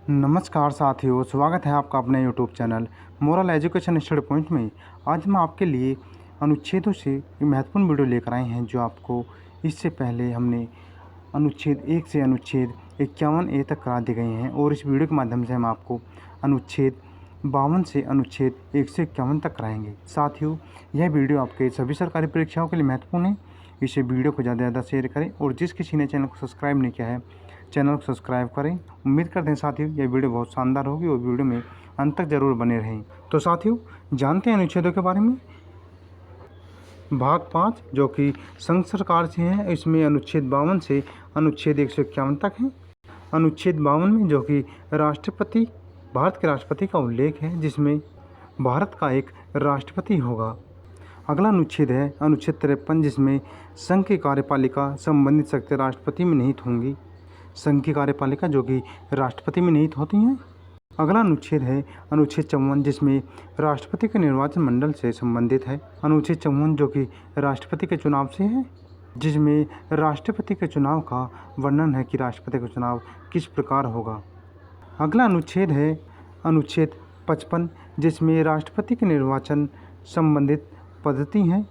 नमस्कार साथियों, स्वागत है आपका अपने YouTube channel moral education study point में। आज हम आपके लिए अनुच्छेदों से एक महत्वपूर्ण वीडियो लेकर आए हैं, जो आपको इससे पहले हमने अनुच्छेद 1 से अनुच्छेद 51A तक करा दिए गए हैं, और इस वीडियो के माध्यम से हम आपको अनुच्छेद 52 से अनुच्छेद 151 तक कराएंगे। साथियों, यह वीडियो आपके सभी सरकारी परीक्षाओं के लिए महत्वपूर्ण है। इसे वीडियो को ज़्यादा से ज़्यादा शेयर करें, और जिस किसी ने चैनल को सब्सक्राइब नहीं किया है, चैनल को सब्सक्राइब करें। उम्मीद करते हैं साथियों यह वीडियो बहुत शानदार होगी, और वीडियो में अंत तक जरूर बने रहें। तो साथियों, जानते हैं अनुच्छेदों के बारे में। भाग 5 जो कि संघ सरकार से है, इसमें अनुच्छेद 52 से अनुच्छेद 151 तक है। अनुच्छेद 52 में जो कि राष्ट्रपति, भारत के राष्ट्रपति का उल्लेख है, जिसमें भारत का एक राष्ट्रपति होगा। अगला अनुच्छेद है अनुच्छेद 53, जिसमें संघ की कार्यपालिका संबंधित शक्ति राष्ट्रपति में निहित होंगी। संघ की कार्यपालिका जो कि राष्ट्रपति में निहित होती हैं। अगला अनुच्छेद है अनुच्छेद 54, जिसमें राष्ट्रपति के निर्वाचन मंडल से संबंधित है। अनुच्छेद 54 जो कि राष्ट्रपति के चुनाव से है, जिसमें राष्ट्रपति के चुनाव का वर्णन है कि राष्ट्रपति का चुनाव किस प्रकार होगा। अगला अनुच्छेद है अनुच्छेद 55, जिसमें राष्ट्रपति के निर्वाचन संबंधित पद्धति हैं।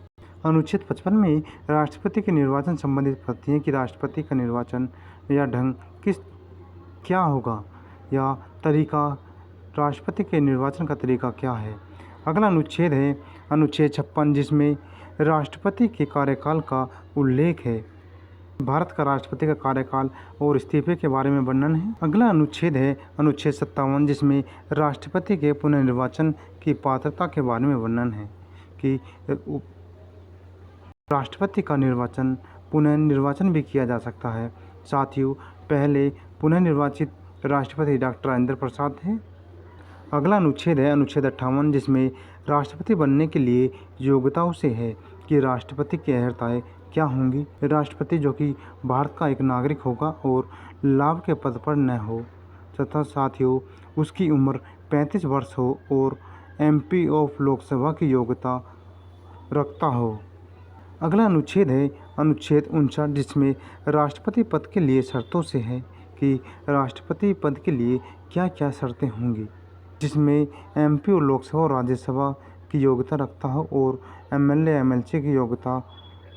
अनुच्छेद 55 में राष्ट्रपति के निर्वाचन संबंधित पद्धति है कि राष्ट्रपति का निर्वाचन या ढंग क्या होगा, या तरीका, राष्ट्रपति के निर्वाचन का तरीका क्या है। अगला अनुच्छेद है अनुच्छेद 56, जिसमें राष्ट्रपति के कार्यकाल का उल्लेख है। भारत का राष्ट्रपति का कार्यकाल और इस्तीफे के बारे में वर्णन है। अगला अनुच्छेद है अनुच्छेद 57, जिसमें राष्ट्रपति के पुनर्निर्वाचन की पात्रता के बारे में वर्णन है कि राष्ट्रपति का पुनर्निर्वाचन भी किया जा सकता है। साथियों, पहले पुनर्निर्वाचित राष्ट्रपति डॉक्टर राजेंद्र प्रसाद थे। अगला अनुच्छेद है अनुच्छेद 58, जिसमें राष्ट्रपति बनने के लिए योग्यताओं से है कि राष्ट्रपति की अर्हताएँ क्या होंगी। राष्ट्रपति जो कि भारत का एक नागरिक होगा और लाभ के पद पर न हो, तथा साथियों उसकी उम्र 35 वर्ष हो और MP ऑफ लोकसभा की योग्यता रखता हो। अगला अनुच्छेद है अनुच्छेद 59, जिसमें राष्ट्रपति पद के लिए शर्तों से है कि राष्ट्रपति पद के लिए क्या क्या शर्तें होंगी, जिसमें MP और लोकसभा और राज्यसभा की योग्यता रखता हो और MLA MLC की योग्यता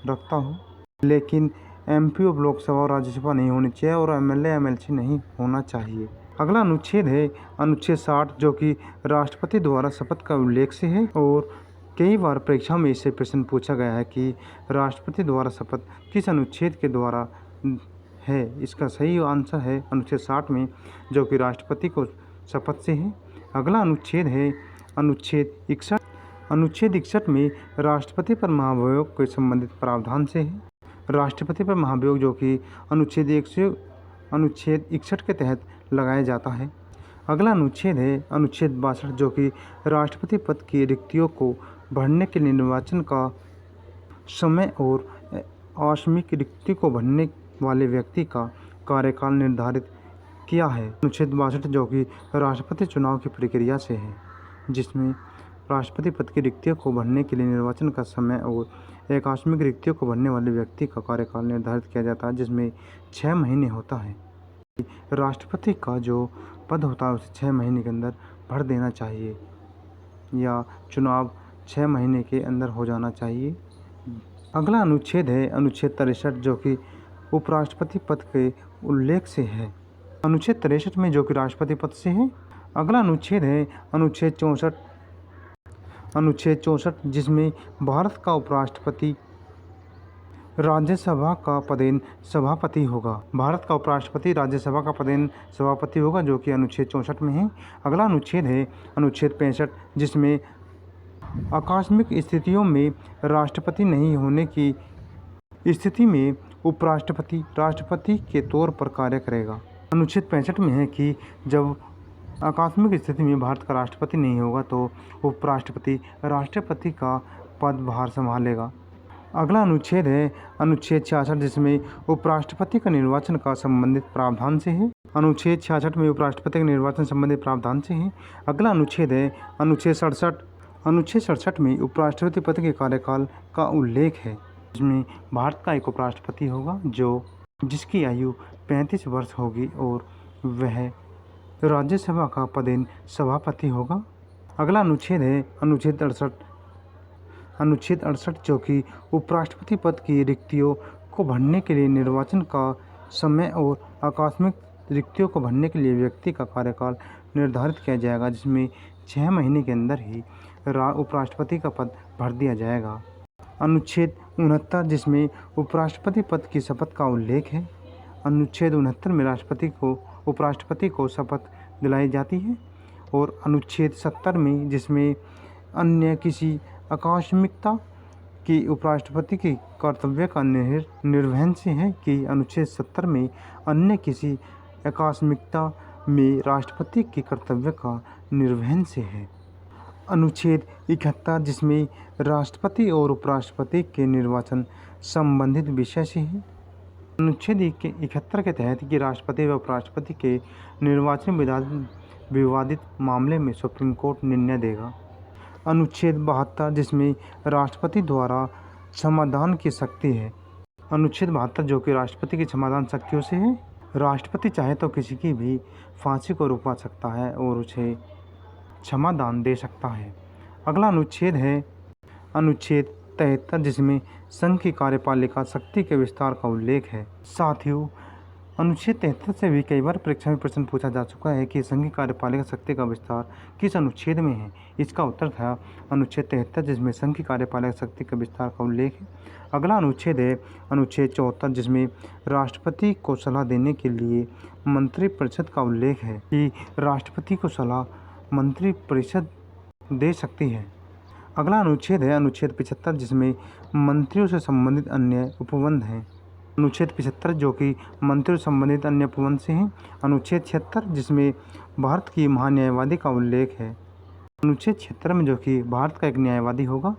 रखता हो, लेकिन MP ऑफ लोकसभा और राज्यसभा नहीं होनी चाहिए और MLA MLC नहीं होना चाहिए। अगला अनुच्छेद है अनुच्छेद 60, जो कि राष्ट्रपति द्वारा शपथ का उल्लेख से है, और कई बार परीक्षा में इससे प्रश्न पूछा गया है कि राष्ट्रपति द्वारा शपथ किस अनुच्छेद के द्वारा है। इसका सही आंसर है अनुच्छेद 60 में, जो कि राष्ट्रपति को शपथ से है। अगला अनुच्छेद है अनुच्छेद 61। अनुच्छेद 61 में राष्ट्रपति पर महाभियोग के संबंधित प्रावधान से है। राष्ट्रपति पर महाभियोग जो कि अनुच्छेद 61 के तहत लगाया जाता है। अगला अनुच्छेद है अनुच्छेद 62, जो कि राष्ट्रपति पद की रिक्तियों को भरने के लिए निर्वाचन का समय और आकस्मिक रिक्ति को भरने वाले व्यक्ति का कार्यकाल निर्धारित किया है। अनुच्छेद 62 जो कि राष्ट्रपति चुनाव की प्रक्रिया से है, जिसमें राष्ट्रपति पद की रिक्तियों को भरने के लिए निर्वाचन का समय और आकस्मिक रिक्तियों को भरने वाले व्यक्ति का कार्यकाल निर्धारित किया जाता है, जिसमें 6 महीने होता है। राष्ट्रपति का जो पद होता है उसे 6 महीने के अंदर भर देना चाहिए, या चुनाव 6 महीने के अंदर हो जाना चाहिए। अगला अनुच्छेद है अनुच्छेद 63, जो कि उपराष्ट्रपति पद के उल्लेख से है। अनुच्छेद 63 में जो कि राष्ट्रपति पद से है। अगला अनुच्छेद है अनुच्छेद 64, जिसमें भारत का उपराष्ट्रपति राज्यसभा का पदेन सभापति होगा। भारत का उपराष्ट्रपति राज्यसभा का पदेन सभापति होगा, जो कि अनुच्छेद 64 में है। अगला अनुच्छेद है अनुच्छेद 65, जिसमें आकस्मिक स्थितियों में राष्ट्रपति नहीं होने की स्थिति में उपराष्ट्रपति राष्ट्रपति के तौर पर कार्य करेगा। अनुच्छेद 65 में है कि जब आकस्मिक स्थिति में भारत का राष्ट्रपति नहीं होगा तो उपराष्ट्रपति राष्ट्रपति का पदभार संभालेगा। अगला अनुच्छेद है अनुच्छेद 66, जिसमें उपराष्ट्रपति का निर्वाचन का संबंधित प्रावधान से है। अनुच्छेद 66 में उपराष्ट्रपति के निर्वाचन संबंधित प्रावधान से है। अगला अनुच्छेद है अनुच्छेद 67। अनुच्छेद 67 में उपराष्ट्रपति पद के कार्यकाल का उल्लेख है, जिसमें भारत का एक उपराष्ट्रपति होगा जिसकी आयु 35 वर्ष होगी और वह राज्यसभा का पदेन सभापति होगा। अगला अनुच्छेद है अनुच्छेद 68 जो कि उपराष्ट्रपति पद की रिक्तियों को भरने के लिए निर्वाचन का समय और आकस्मिक रिक्तियों को भरने के लिए व्यक्ति का कार्यकाल निर्धारित किया जाएगा, जिसमें 6 महीने के अंदर ही उपराष्ट्रपति का पद भर दिया जाएगा। अनुच्छेद 69 जिसमें उपराष्ट्रपति पद की शपथ का उल्लेख है। अनुच्छेद 69 में उपराष्ट्रपति को शपथ दिलाई जाती है। और अनुच्छेद 70 में जिसमें अन्य किसी आकस्मिकता की उपराष्ट्रपति के कर्तव्य का निर्वहन से है कि अनुच्छेद 70 में अन्य किसी आकस्मिकता में राष्ट्रपति के कर्तव्य का निर्वहन से है। अनुच्छेद 71 जिसमें राष्ट्रपति और उपराष्ट्रपति के निर्वाचन संबंधित विषय से है। अनुच्छेद 71 के तहत कि राष्ट्रपति व उपराष्ट्रपति के निर्वाचन विवादित मामले में सुप्रीम कोर्ट निर्णय देगा। अनुच्छेद 72 जिसमें राष्ट्रपति द्वारा क्षमादान की शक्ति है। अनुच्छेद 72 जो कि राष्ट्रपति की क्षमादान शक्तियों से है। राष्ट्रपति चाहे तो किसी की भी फांसी को रुकवा सकता है और उसे क्षमादान दे सकता है। अगला अनुच्छेद है अनुच्छेद 73 जिसमें संघ की कार्यपालिका शक्ति के विस्तार का उल्लेख है। साथियों, अनुच्छेद 73 से भी कई बार परीक्षा में प्रश्न पूछा जा चुका है कि संघ की कार्यपालिका शक्ति का विस्तार किस अनुच्छेद में है। इसका उत्तर था अनुच्छेद 73 जिसमें संघ की कार्यपालिका शक्ति के विस्तार का उल्लेख है। अगला अनुच्छेद है अनुच्छेद 74 जिसमें राष्ट्रपति को सलाह देने के लिए मंत्रिपरिषद का उल्लेख है कि राष्ट्रपति को सलाह मंत्रिपरिषद दे सकती है। अगला अनुच्छेद है अनुच्छेद 75 जिसमें मंत्रियों से संबंधित अन्य उपबंध हैं। अनुच्छेद 75 जो कि मंत्रियों से संबंधित अन्य उपबंध से हैं। अनुच्छेद 76 जिसमें भारत की महान्यायवादी का उल्लेख है। अनुच्छेद 76 में जो कि भारत का एक न्यायवादी होगा।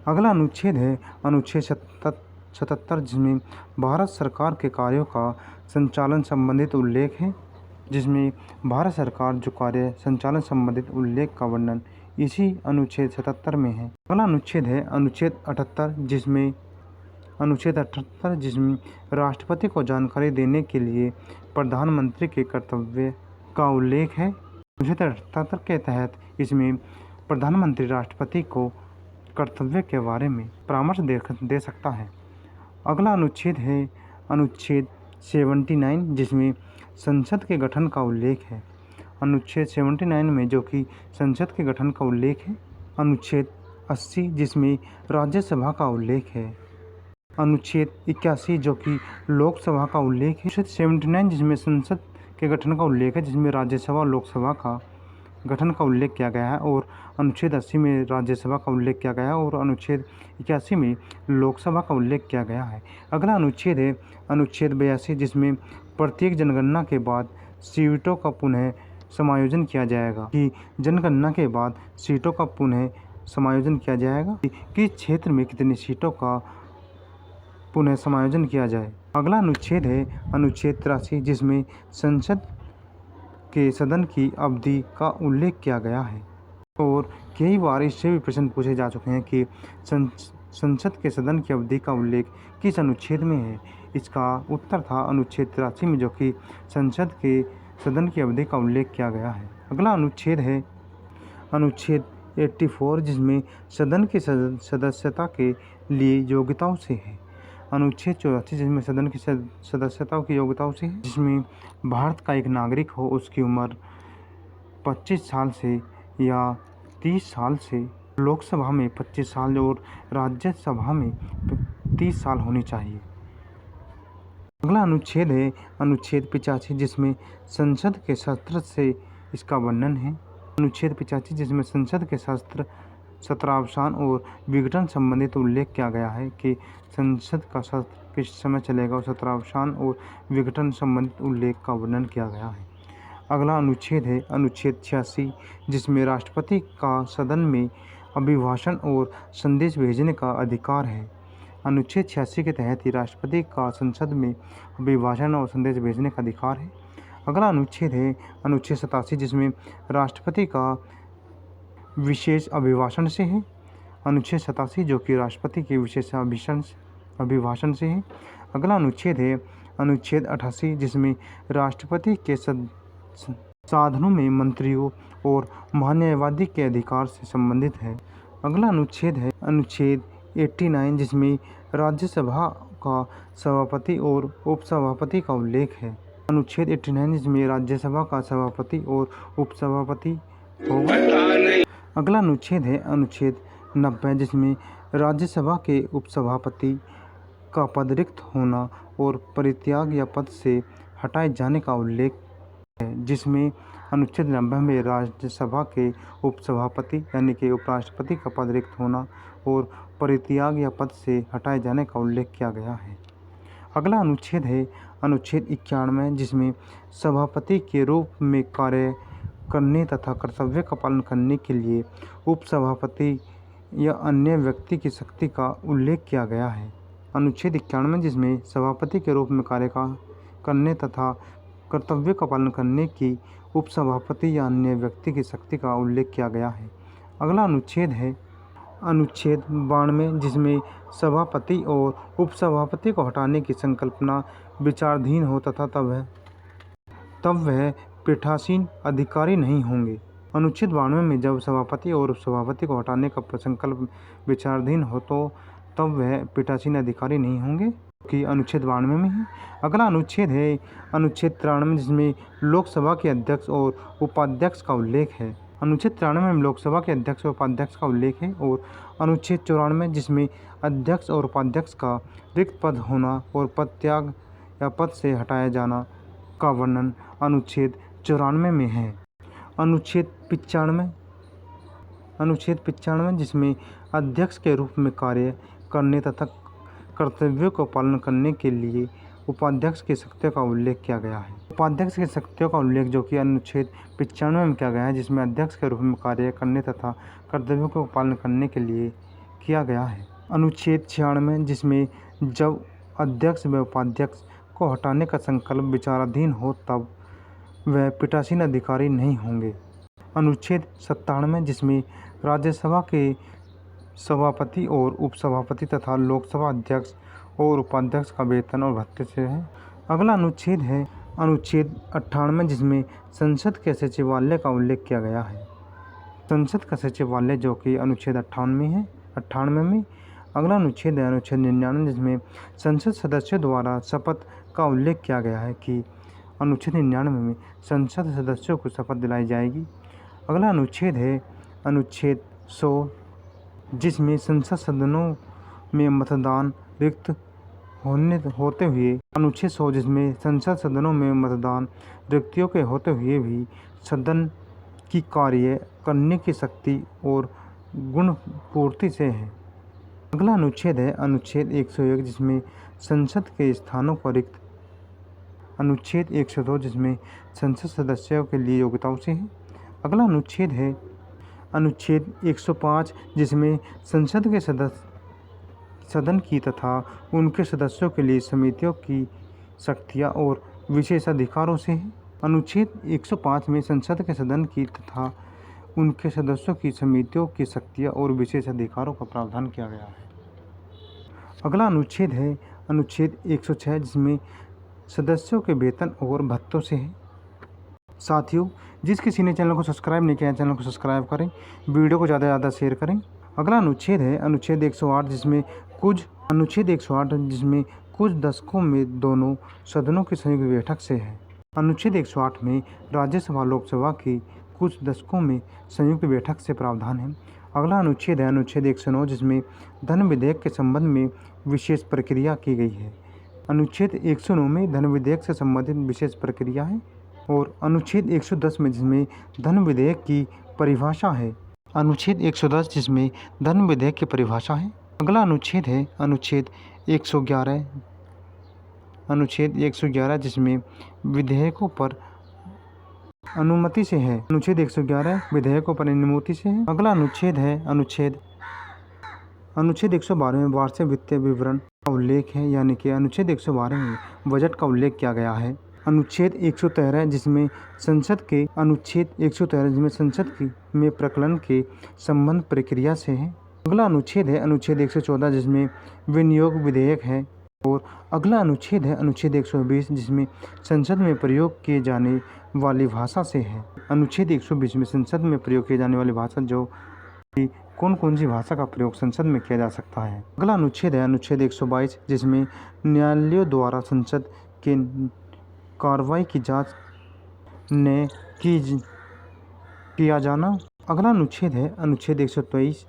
अगला अनुच्छेद है अनुच्छेद 77 जिसमें भारत सरकार के कार्यों का संचालन संबंधित उल्लेख है, जिसमें भारत सरकार जो कार्य संचालन संबंधित उल्लेख का वर्णन इसी अनुच्छेद 77 में है। अगला अनुच्छेद है अनुच्छेद 78 जिसमें राष्ट्रपति को जानकारी देने के लिए प्रधानमंत्री के कर्तव्य का उल्लेख है। अनुच्छेद 78 के तहत इसमें प्रधानमंत्री राष्ट्रपति को कर्तव्य के बारे में परामर्श दे सकता है। अगला अनुच्छेद है अनुच्छेद 79 जिसमें संसद के गठन का उल्लेख है। अनुच्छेद 79 में जो कि संसद के गठन का उल्लेख है। अनुच्छेद 80 जिसमें राज्यसभा का उल्लेख है। अनुच्छेद 81 जो कि लोकसभा का उल्लेख है। अनुच्छेद 79 जिसमें संसद के गठन का उल्लेख है, जिसमें राज्यसभा और लोकसभा का गठन का उल्लेख किया गया है। और अनुच्छेद 80 में राज्यसभा का उल्लेख किया गया है और अनुच्छेद 81 में लोकसभा का उल्लेख किया गया है। अगला अनुच्छेद है अनुच्छेद 82 जिसमें प्रत्येक जनगणना के बाद सीटों का पुनः समायोजन किया जाएगा कि जनगणना के बाद सीटों का पुनः समायोजन किया जाएगा कि क्षेत्र में कितनी सीटों का पुनः समायोजन किया जाए। अगला अनुच्छेद है अनुच्छेद 83 जिसमें संसद के सदन की अवधि का उल्लेख किया गया है। और कई बार इससे भी प्रश्न पूछे जा चुके हैं कि संसद के सदन की अवधि का उल्लेख किस अनुच्छेद में है। इसका उत्तर था अनुच्छेद 83 में जो कि संसद के सदन की अवधि का उल्लेख किया गया है। अगला अनुच्छेद है अनुच्छेद 84 जिसमें सदन की सदस्यता के लिए योग्यताओं से है। अनुच्छेद 84 जिसमें सदन की सदस्यता की योग्यताओं से है, जिसमें भारत का एक नागरिक हो, उसकी उम्र 25 साल से या 30 साल से, लोकसभा में 25 साल और राज्यसभा में 30 साल होनी चाहिए। अगला अनुच्छेद है अनुच्छेद 85 जिसमें संसद के शस्त्र से इसका वर्णन है। अनुच्छेद 85 जिसमें संसद के शस्त्र सत्रावसान और विघटन संबंधित उल्लेख किया गया है कि संसद का सत्र किस समय चलेगा और सत्रावसान और विघटन संबंधित उल्लेख का वर्णन किया गया है। अगला अनुच्छेद है अनुच्छेद 86 जिसमें राष्ट्रपति का सदन में अभिभाषण और संदेश भेजने का अधिकार है। अनुच्छेद 86 के तहत ही राष्ट्रपति का संसद में अभिभाषण और संदेश भेजने का अधिकार है। अगला अनुच्छेद है अनुच्छेद 87 जिसमें राष्ट्रपति का विशेष अभिभाषण से है। अनुच्छेद 87 जो कि राष्ट्रपति के विशेष अभिभाषण से है। अगला अनुच्छेद है अनुच्छेद 88 जिसमें राष्ट्रपति के साधनों में मंत्रियों और महान्यायवादी के अधिकार से संबंधित है। अगला अनुच्छेद है अनुच्छेद 89, जिसमें राज्यसभा का सभापति और उपसभापति का उल्लेख है। अनुच्छेद 89 जिसमें राज्यसभा का सभापति और उपसभापति होगा। अगला अनुच्छेद है अनुच्छेद 90, जिसमें राज्यसभा के उपसभापति का पद रिक्त होना और परित्याग या पद से हटाए जाने का उल्लेख है, जिसमें अनुच्छेद 90 में राज्यसभा के उपसभापति यानी कि उपराष्ट्रपति का पद रिक्त होना और परित्याग या पद से हटाए जाने का उल्लेख किया गया है। अगला अनुच्छेद है अनुच्छेद 91, जिसमें सभापति के रूप में कार्य करने तथा कर्तव्य का पालन करने के लिए उपसभापति या अन्य व्यक्ति की शक्ति का उल्लेख किया गया है। अनुच्छेद 91 जिसमें सभापति के रूप में कार्य करने तथा कर्तव्य का पालन करने की उपसभापति या अन्य व्यक्ति की शक्ति का उल्लेख किया गया है। अगला अनुच्छेद है अनुच्छेद 92, जिसमें सभापति और उपसभापति को हटाने की संकल्पना विचाराधीन हो तथा तब वह पीठासीन अधिकारी नहीं होंगे। अनुच्छेद 92 में जब सभापति और उपसभापति को हटाने का संकल्प विचाराधीन हो तो तब वह पीठासीन अधिकारी नहीं होंगे, कि अनुच्छेद 92 में ही। अगला अनुच्छेद है अनुच्छेद 93, जिसमें लोकसभा के अध्यक्ष और उपाध्यक्ष का उल्लेख है। अनुच्छेद 93 में लोकसभा के अध्यक्ष और उपाध्यक्ष का उल्लेख है। और अनुच्छेद 94 जिसमें अध्यक्ष और उपाध्यक्ष का रिक्त पद होना और पद त्याग या पद से हटाया जाना का वर्णन अनुच्छेद 94 में है। अनुच्छेद 95 जिसमें अध्यक्ष के रूप में कार्य करने तथा कर्तव्यों को पालन करने के लिए उपाध्यक्ष की शक्तियों का उल्लेख किया गया है। उपाध्यक्ष की शक्तियों का उल्लेख जो कि अनुच्छेद 95 में किया गया है, जिसमें अध्यक्ष के रूप में कार्य करने तथा कर्तव्यों को पालन करने के लिए किया गया है। अनुच्छेद 96 जिसमें जब अध्यक्ष व उपाध्यक्ष को हटाने का संकल्प विचाराधीन हो तब वह पीठासीन अधिकारी नहीं होंगे। अनुच्छेद 97 जिसमें राज्यसभा के सभापति और उपसभापति तथा लोकसभा अध्यक्ष और उपाध्यक्ष का वेतन और भत्ते से है। अगला अनुच्छेद है अनुच्छेद 98, जिसमें संसद के सचिवालय का उल्लेख किया गया है। संसद का सचिवालय जो कि अनुच्छेद 98 में। अगला अनुच्छेद है अनुच्छेद 99, जिसमें संसद सदस्यों द्वारा शपथ का उल्लेख किया गया है कि अनुच्छेद 99 में संसद सदस्यों को शपथ दिलाई जाएगी। अगला अनुच्छेद है अनुच्छेद 100, जिसमें संसद सदनों में मतदान रिक्त होते हुए अनुच्छेद 100 जिसमें संसद सदनों में मतदान रिक्तियों के होते हुए भी सदन की कार्य करने की शक्ति और गुण पूर्ति से है। अगला अनुच्छेद है अनुच्छेद 101, जिसमें संसद के स्थानों पर रिक्त। अनुच्छेद 102 जिसमें संसद सदस्यों के लिए योग्यताओं से है। अगला अनुच्छेद है अनुच्छेद 105, जिसमें संसद के सदन की तथा उनके सदस्यों के लिए समितियों की शक्तियाँ और विशेषाधिकारों से है। अनुच्छेद 105 में संसद के सदन की तथा उनके सदस्यों की समितियों की शक्तियाँ और विशेषाधिकारों का प्रावधान किया गया है। अगला अनुच्छेद है अनुच्छेद 106, जिसमें सदस्यों के वेतन और भत्तों से है। साथियों, जिस किसी ने चैनल को सब्सक्राइब नहीं किया है, चैनल को सब्सक्राइब करें, वीडियो को ज़्यादा से ज़्यादा शेयर करें। अगला अनुच्छेद है अनुच्छेद 108, जिसमें कुछ दशकों में दोनों सदनों की संयुक्त बैठक से है। अनुच्छेद 108 में राज्यसभा लोकसभा की कुछ दशकों में संयुक्त बैठक से प्रावधान है। अगला अनुच्छेद है अनुच्छेद 109, जिसमें धन विधेयक के संबंध में विशेष प्रक्रिया की गई है। अनुच्छेद 109 में धन विधेयक से संबंधित विशेष प्रक्रिया है। और अनुच्छेद 110 में जिसमें धन विधेयक की परिभाषा है। अनुच्छेद 110 जिसमें धन विधेयक की परिभाषा है। अगला अनुच्छेद है अनुच्छेद 111 जिसमें विधेयकों पर अनुमति से है। अनुच्छेद 111 विधेयकों पर अनुमति से है। अगला अनुच्छेद है अनुच्छेद 112 में वार्षिक वित्तीय विवरण का उल्लेख है, यानी कि अनुच्छेद 112 में बजट का उल्लेख किया गया है। अनुच्छेद 113 जिसमें संसद की में प्रकलन के संबंध प्रक्रिया से है। अगला अनुच्छेद है अनुच्छेद 114, जिसमें विनियोग विधेयक है। और अगला अनुच्छेद है अनुच्छेद 120, जिसमें संसद में प्रयोग किए जाने वाली भाषा से है। अनुच्छेद 120 में संसद में प्रयोग की जाने वाली भाषा जो कि कौन कौन सी भाषा का प्रयोग संसद में किया जा सकता है। अगला अनुच्छेद है अनुच्छेद 122 जिसमें न्यायालयों द्वारा संसद के कार्रवाई की जांच ने किया जाना। अगला अनुच्छेद है अनुच्छेद 123।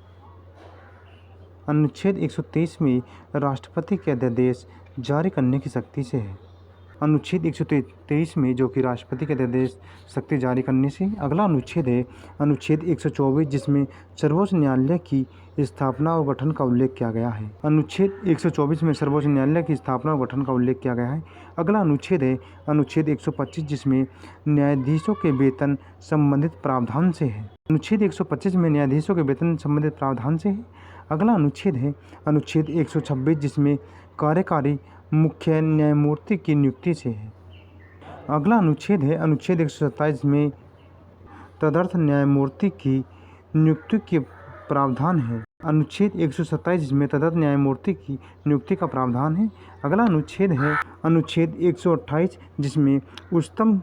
अनुच्छेद 123 में राष्ट्रपति के अध्यादेश जारी करने की शक्ति से है। अनुच्छेद 123 में जो कि राष्ट्रपति के अध्यादेश शक्ति जारी करने से। अगला अनुच्छेद है अनुच्छेद 124 जिसमें सर्वोच्च न्यायालय की स्थापना और गठन का उल्लेख किया गया है। अनुच्छेद 124 में सर्वोच्च न्यायालय की स्थापना और गठन का उल्लेख किया गया है। अगला अनुच्छेद है अनुच्छेद 125 जिसमें न्यायाधीशों के वेतन संबंधित प्रावधान से है। अनुच्छेद 125 में न्यायाधीशों के वेतन संबंधित प्रावधान से है। अगला अनुच्छेद है अनुच्छेद 126 जिसमें कार्यकारी मुख्य न्यायमूर्ति की नियुक्ति से है। अगला अनुच्छेद है अनुच्छेद 127 में तदर्थ न्यायमूर्ति की नियुक्ति के प्रावधान है। अनुच्छेद 127 जिसमें तदर्थ न्यायमूर्ति की नियुक्ति का प्रावधान है। अगला अनुच्छेद है अनुच्छेद 128 जिसमें उच्चतम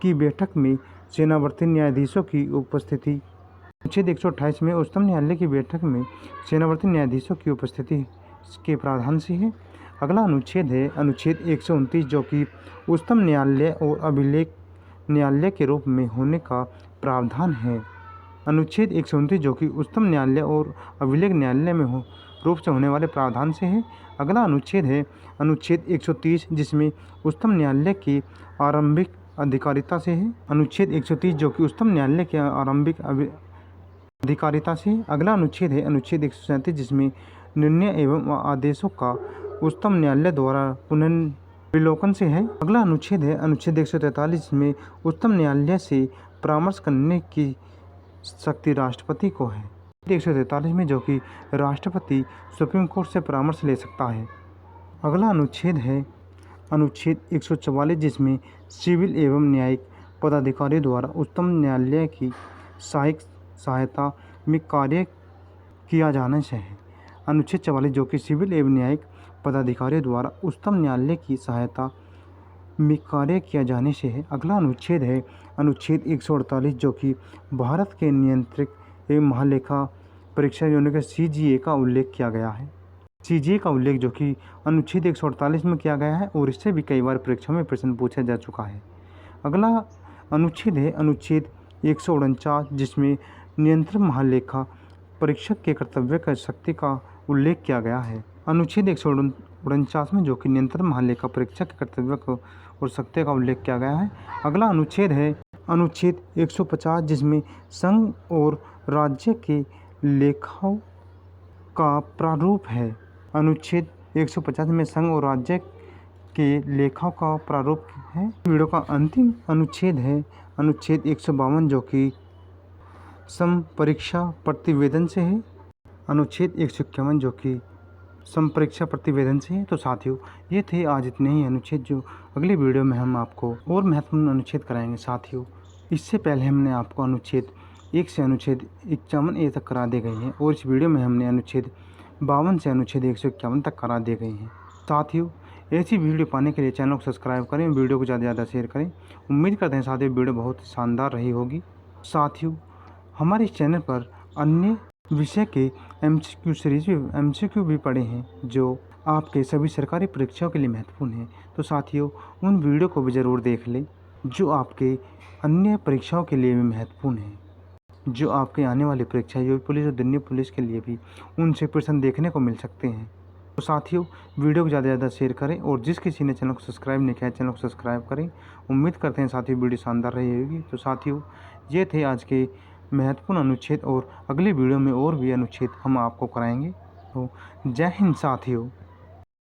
की बैठक में सेनावर्ती न्यायाधीशों की उपस्थिति। अनुच्छेद 128 में उच्चतम न्यायालय की बैठक में सेनावर्ती न्यायाधीशों की उपस्थिति के प्रावधान से है। अगला अनुच्छेद है अनुच्छेद 129 जो कि उच्चतम न्यायालय और अभिलेख न्यायालय के रूप में होने का प्रावधान है। अनुच्छेद 129 जो कि उच्चतम न्यायालय और अभिलेख न्यायालय में रूप से होने वाले प्रावधान से है। अगला अनुच्छेद है अनुच्छेद 130 जिसमें उच्चतम न्यायालय की आरंभिक अधिकारिता से है। अनुच्छेद 130 जो कि उच्चतम न्यायालय के आरंभिक अधिकारिता से। अगला अनुच्छेद है अनुच्छेद 137 जिसमें निर्णय एवं आदेशों का उच्चतम न्यायालय द्वारा पुनर्विलोकन से है। अगला अनुच्छेद है अनुच्छेद 143 में उच्चतम न्यायालय से परामर्श करने की शक्ति राष्ट्रपति को है। 143 में जो कि राष्ट्रपति सुप्रीम कोर्ट से परामर्श ले सकता है। अगला अनुच्छेद है अनुच्छेद 144 जिसमें सिविल एवं न्यायिक पदाधिकारियों द्वारा उच्चतम न्यायालय की सहायता में कार्य किया जाने से है। अनुच्छेद 44 जो कि सिविल एवं न्यायिक पदाधिकारियों द्वारा उच्चतम न्यायालय की सहायता में कार्य किया जाने से है। अगला अनुच्छेद है अनुच्छेद 148 जो कि भारत के नियंत्रक एवं महालेखा परीक्षा यूनिट CGA का उल्लेख किया गया है। CGA का उल्लेख जो कि अनुच्छेद 148 में किया गया है और इससे भी कई बार परीक्षा में प्रश्न पूछा जा चुका है। अगला अनुच्छेद है अनुच्छेद 149 जिसमें नियंत्रक महालेखा परीक्षक के कर्तव्य का शक्ति का उल्लेख किया गया है। अनुच्छेद 149 में जो कि नियंत्रक महालेखा परीक्षक के कर्तव्य को और शक्ति का उल्लेख किया गया है। अगला अनुच्छेद है अनुच्छेद 150 जिसमें संघ और राज्य के लेखाओं का प्रारूप है। अनुच्छेद 150 में संघ और राज्य के लेखाओं का प्रारूप है। वीडियो का अंतिम अनुच्छेद है अनुच्छेद 152 जो कि संपरीक्षा प्रतिवेदन से है। अनुच्छेद 151 जो कि संपरीक्षा प्रतिवेदन से है। तो साथियों ये थे आज इतने ही अनुच्छेद जो अगली वीडियो में हम आपको और महत्वपूर्ण अनुच्छेद कराएंगे। साथियों इससे पहले हमने आपको अनुच्छेद 1 से अनुच्छेद 51A तक करा दी गई है और इस वीडियो में हमने अनुच्छेद 52 से अनुच्छेद 151 तक करा दी गई हैं। साथियों ऐसी वीडियो पाने के लिए चैनल को सब्सक्राइब करें, वीडियो को ज़्यादा से ज़्यादा शेयर करें। उम्मीद करते हैं साथियों वीडियो बहुत शानदार रही होगी। साथियों हमारे इस चैनल पर अन्य विषय के MCQ सीरीज MCQ भी पड़े हैं जो आपके सभी सरकारी परीक्षाओं के लिए महत्वपूर्ण हैं। तो साथियों उन वीडियो को भी ज़रूर देख लें जो आपके अन्य परीक्षाओं के लिए भी महत्वपूर्ण हैं, जो आपके आने वाली परीक्षा यूपी पुलिस और दिल्ली पुलिस के लिए भी उनसे प्रश्न देखने को मिल सकते हैं। तो साथियों वीडियो को ज़्यादा से ज़्यादा शेयर करें और जिस किसी ने चैनल को सब्सक्राइब नहीं किया चैनल को सब्सक्राइब करें। उम्मीद करते हैं साथियों वीडियो शानदार रही होगी। तो साथियों ये थे आज के महत्वपूर्ण अनुच्छेद और अगली वीडियो में और भी अनुच्छेद हम आपको कराएंगे। तो जय हिंद साथियों।